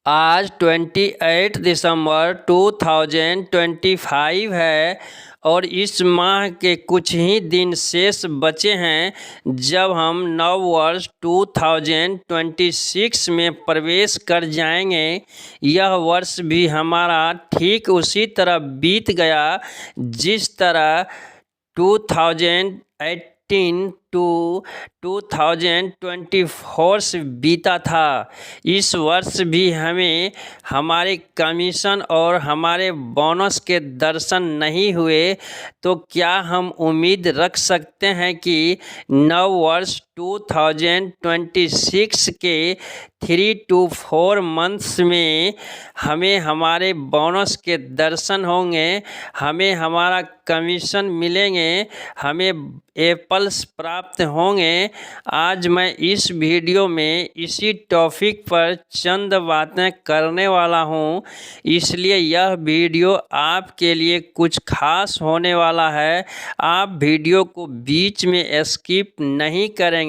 आज 28 दिसंबर 2025 है और इस माह के कुछ ही दिन शेष बचे हैं जब हम नव वर्ष 2026 में प्रवेश कर जाएंगे। यह वर्ष भी हमारा ठीक उसी तरह बीत गया जिस तरह 2018 टू 2024 से बीता था। इस वर्ष भी हमें हमारे कमीशन और हमारे बोनस के दर्शन नहीं हुए, तो क्या हम उम्मीद रख सकते हैं कि नव वर्ष 2026 के 3 to 4 मंथ्स में हमें हमारे बोनस के दर्शन होंगे, हमें हमारा कमीशन मिलेंगे, हमें एप्पल्स प्राप्त होंगे। आज मैं इस वीडियो में इसी टॉपिक पर चंद बातें करने वाला हूं, इसलिए यह वीडियो आपके लिए कुछ खास होने वाला है। आप वीडियो को बीच में स्किप नहीं करेंगे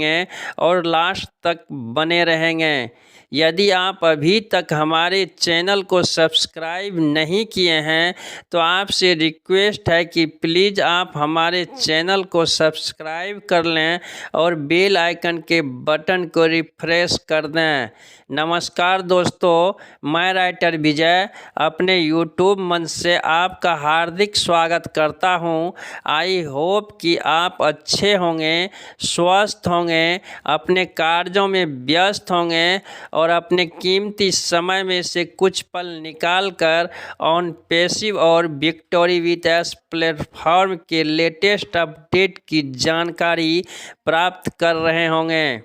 और लास्ट तक बने रहेंगे। यदि आप अभी तक हमारे चैनल को सब्सक्राइब नहीं किए हैं तो आपसे रिक्वेस्ट है कि प्लीज़ आप हमारे चैनल को सब्सक्राइब कर लें और बेल आइकन के बटन को रिफ्रेश कर दें। नमस्कार दोस्तों, मैं राइटर विजय अपने यूट्यूब मंच से आपका हार्दिक स्वागत करता हूं। आई होप कि आप अच्छे होंगे, स्वस्थ होंगे, अपने कार्यों में व्यस्त होंगे और अपने कीमती समय में से कुछ पल निकाल कर ऑन पैसिव और विक्टोरी विथ एस प्लेटफॉर्म के लेटेस्ट अपडेट की जानकारी प्राप्त कर रहे होंगे।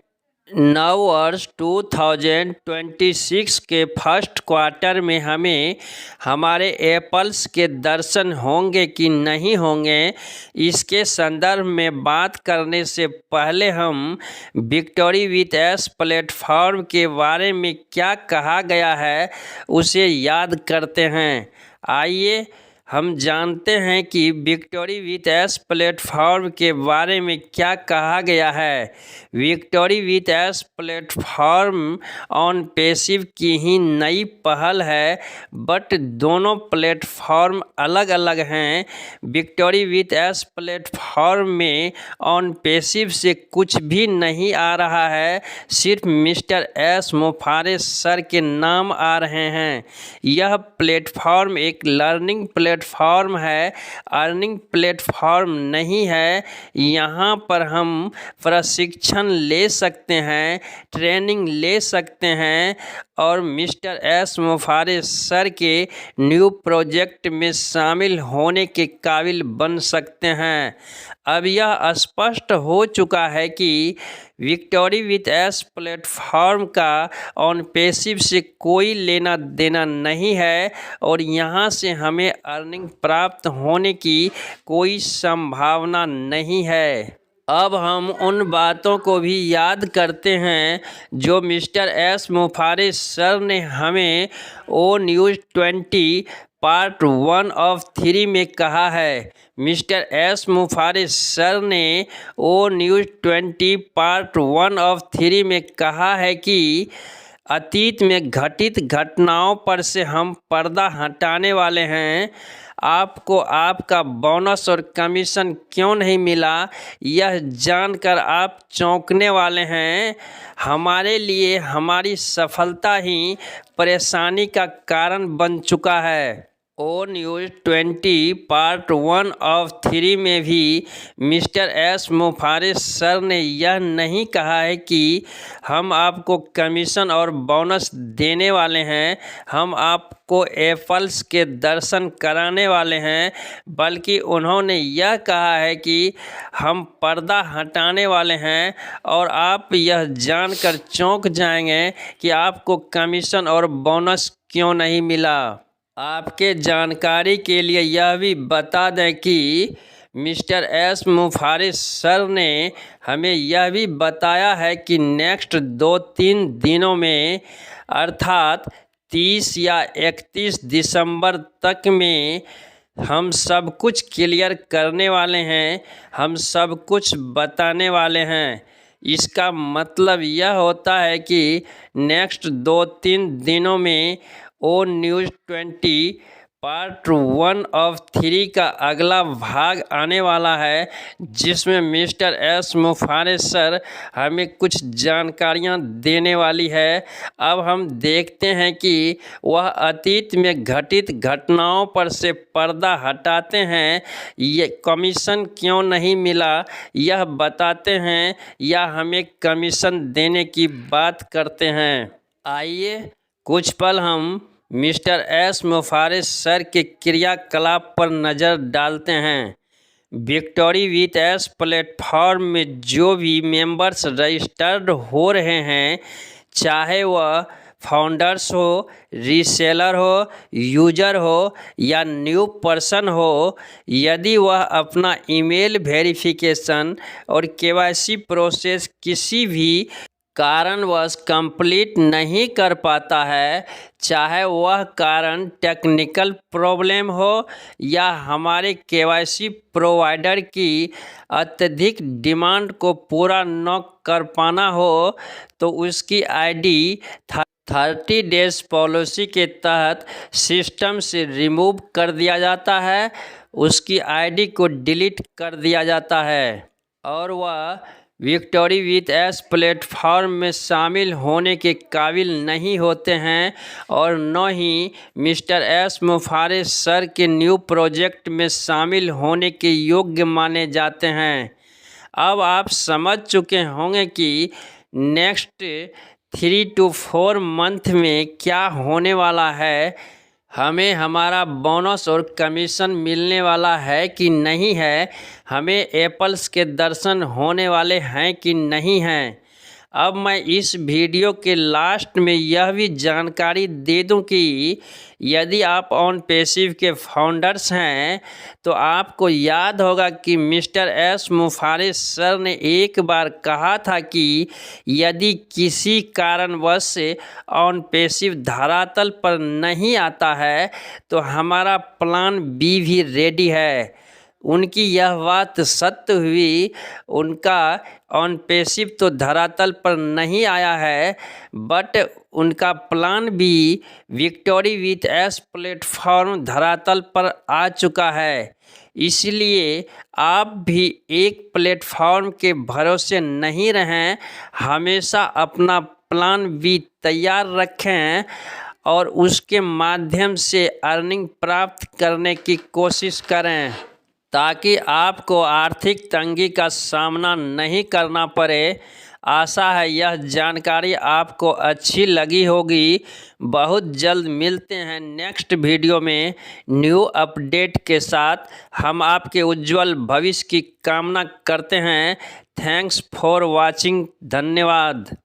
नव वर्ष 2026 के फर्स्ट क्वार्टर में हमें हमारे एप्पल्स के दर्शन होंगे कि नहीं होंगे, इसके संदर्भ में बात करने से पहले हम विक्टोरी विथ एस प्लेटफॉर्म के बारे में क्या कहा गया है उसे याद करते हैं। आइए हम जानते हैं कि विक्टोरी विथ एस प्लेटफॉर्म के बारे में क्या कहा गया है। Victory with S platform on passive की ही नई पहल है, बट दोनों प्लेटफॉर्म अलग अलग हैं। विक्टोरी विथ एस प्लेटफॉर्म में ऑन पैसिव से कुछ भी नहीं आ रहा है, सिर्फ मिस्टर एस मुफारिस सर के नाम आ रहे हैं। यह प्लेटफॉर्म एक लर्निंग प्लेटफॉर्म है, अर्निंग प्लेटफॉर्म नहीं है। यहाँ पर हम प्रशिक्षण ले सकते हैं, ट्रेनिंग ले सकते हैं और मिस्टर एस मुफारिस सर के न्यू प्रोजेक्ट में शामिल होने के काबिल बन सकते हैं। अब यह स्पष्ट हो चुका है कि विक्टोरी विथ एस प्लेटफॉर्म का ऑन पैसिव से कोई लेना देना नहीं है और यहाँ से हमें अर्निंग प्राप्त होने की कोई संभावना नहीं है। अब हम उन बातों को भी याद करते हैं जो मिस्टर एस मुफारिस सर ने हमें ओ न्यूज़ 20 पार्ट 1 of 3 में कहा है। मिस्टर एस मुफारिस सर ने ओ न्यूज़ 20 पार्ट 1 of 3 में कहा है कि अतीत में घटित घटनाओं पर से हम पर्दा हटाने वाले हैं। आपको आपका बोनस और कमीशन क्यों नहीं मिला, यह जानकर आप चौंकने वाले हैं। हमारे लिए हमारी सफलता ही परेशानी का कारण बन चुका है। ओ न्यूज़ 20 पार्ट 1 of 3 में भी मिस्टर एस मुफारिस सर ने यह नहीं कहा है कि हम आपको कमीशन और बोनस देने वाले हैं, हम आपको एप्पल्स के दर्शन कराने वाले हैं, बल्कि उन्होंने यह कहा है कि हम पर्दा हटाने वाले हैं और आप यह जानकर चौंक जाएंगे कि आपको कमीशन और बोनस क्यों नहीं मिला। आपके जानकारी के लिए यह भी बता दें कि मिस्टर एस मुफारिस सर ने हमें यह भी बताया है कि नेक्स्ट 2-3 दिनों में अर्थात 30 या 31 दिसंबर तक में हम सब कुछ क्लियर करने वाले हैं, हम सब कुछ बताने वाले हैं। इसका मतलब यह होता है कि नेक्स्ट 2-3 दिनों में ओ न्यूज़ 20 पार्ट 1 ऑफ 3 का अगला भाग आने वाला है, जिसमें मिस्टर एस मुफारिस सर हमें कुछ जानकारियां देने वाली है। अब हम देखते हैं कि वह अतीत में घटित घटनाओं पर से पर्दा हटाते हैं, ये कमीशन क्यों नहीं मिला यह बताते हैं, या हमें कमीशन देने की बात करते हैं। आइए कुछ पल हम मिस्टर एस मुफारिस सर के क्रियाकलाप पर नज़र डालते हैं। विक्टोरी विथ एस प्लेटफॉर्म में जो भी मेंबर्स रजिस्टर्ड हो रहे हैं, चाहे वह फाउंडर्स हो, रीसेलर हो, यूजर हो या न्यू पर्सन हो, यदि वह अपना ईमेल वेरिफिकेशन और केवाईसी प्रोसेस किसी भी कारणवश कंप्लीट नहीं कर पाता है, चाहे वह कारण टेक्निकल प्रॉब्लम हो या हमारे केवाईसी प्रोवाइडर की अत्यधिक डिमांड को पूरा न कर पाना हो, तो उसकी आईडी 30 डेज पॉलिसी के तहत सिस्टम से रिमूव कर दिया जाता है, उसकी आईडी को डिलीट कर दिया जाता है और वह विक्टोरी विथ एस प्लेटफॉर्म में शामिल होने के काबिल नहीं होते हैं और न ही मिस्टर एस मुफारिस सर के न्यू प्रोजेक्ट में शामिल होने के योग्य माने जाते हैं। अब आप समझ चुके होंगे कि नेक्स्ट 3 to 4 मंथ में क्या होने वाला है, हमें हमारा बोनस और कमीशन मिलने वाला है कि नहीं है, हमें एप्पल्स के दर्शन होने वाले हैं कि नहीं हैं। अब मैं इस वीडियो के लास्ट में यह भी जानकारी दे दूं कि यदि आप ऑन पैसिव के फाउंडर्स हैं तो आपको याद होगा कि मिस्टर एस मुफारिस सर ने एक बार कहा था कि यदि किसी कारणवश ऑन पैसिव धरातल पर नहीं आता है तो हमारा प्लान बी भी रेडी है। उनकी यह बात सत्य हुई। उनका ऑन पैसिव तो धरातल पर नहीं आया है, बट उनका प्लान भी विक्टोरी विथ एस प्लेटफॉर्म धरातल पर आ चुका है। इसलिए आप भी एक प्लेटफॉर्म के भरोसे नहीं रहें, हमेशा अपना प्लान भी तैयार रखें और उसके माध्यम से अर्निंग प्राप्त करने की कोशिश करें, ताकि आपको आर्थिक तंगी का सामना नहीं करना पड़े। आशा है यह जानकारी आपको अच्छी लगी होगी। बहुत जल्द मिलते हैं नेक्स्ट वीडियो में न्यू अपडेट के साथ। हम आपके उज्जवल भविष्य की कामना करते हैं। Thanks for watching. धन्यवाद।